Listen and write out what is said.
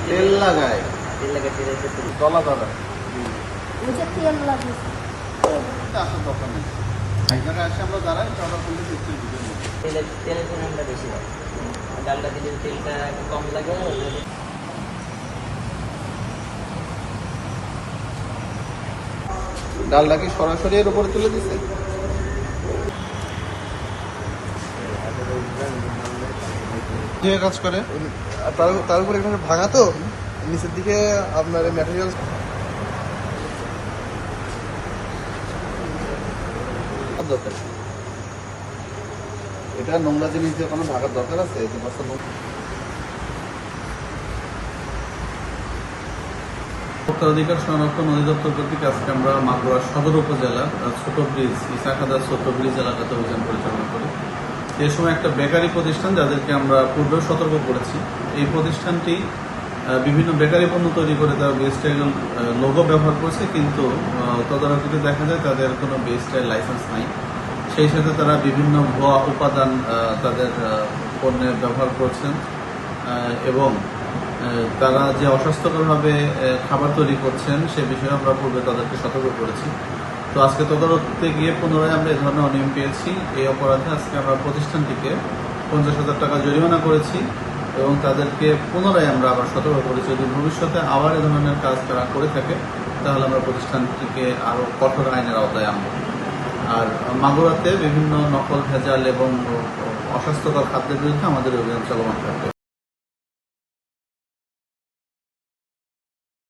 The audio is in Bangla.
তেল লাগায় দলা দলা তেল লাগিয়েছে আসার দরকার নেই। এক জায়গায় আসে আমরা দাঁড়াই অর্ডার করলে সিস্টেম দিতে নেই। তেলের পরিমাণটা বেশি হয়, ডালটা দিলে তেলটা একটু কম লাগে। ডালটা কি সরাসরি এর উপরে তুলে দিছে? যে কাজ করে তার উপরে এখানে ভাঙা তো নিচের দিকে আপনার ম্যাটেরিয়াল দরকার। এটা নোংরা জিনিস দিয়ে কোনো ঢাকার দরকার আছে? এই যে বস্তা ভোক্তা অধিকার সংরক্ষণ অধিদপ্তর কর্তৃক আজকে আমরা মাগুরা সদর উপজেলার ছোট ব্রিজ ইসাখাদার ছোট ব্রিজ এলাকাতে অভিযান পরিচালনা করি। এ সময় একটা বেকারি প্রতিষ্ঠান, যাদেরকে আমরা পূর্বেও সতর্ক করেছি, এই প্রতিষ্ঠানটি বিভিন্ন বেকারি পণ্য তৈরি করে তারা বিএসটাইল লোগো ব্যবহার করছে, কিন্তু তদারকিতে দেখা যায় তাদের কোনো বিএসটাইল লাইসেন্স নাই। সেই সাথে তারা বিভিন্ন ভুয়া উপাদান তাদের পণ্যে ব্যবহার করছেন এবং তারা যে অস্বাস্থ্যকরভাবে খাবার তৈরি করছেন সে বিষয়ে আমরা পূর্বে তাদেরকে সতর্ক করেছি। তো আজকে তদারকিতে গিয়ে পুনরায় আমরা এই ধরনের অনিয়ম পেয়েছি। এই অপরাধে আজকে আমরা প্রতিষ্ঠানটিকে 50,000 টাকা জরিমানা করেছি এবং তাদেরকে পুনরায় আমরা আবার সতর্ক করেছি, যদি ভবিষ্যতে আবার এ ধরনের কাজ তারা করে থাকে তাহলে আমরা প্রতিষ্ঠানটিকে আরও কঠোর আইনের আওতায় আনব। আর মাগুরাতে বিভিন্ন নকল ভেজাল এবং অস্বাস্থ্যকর খাদ্যের বিরুদ্ধে আমাদের অভিযান চলমান থাকবে।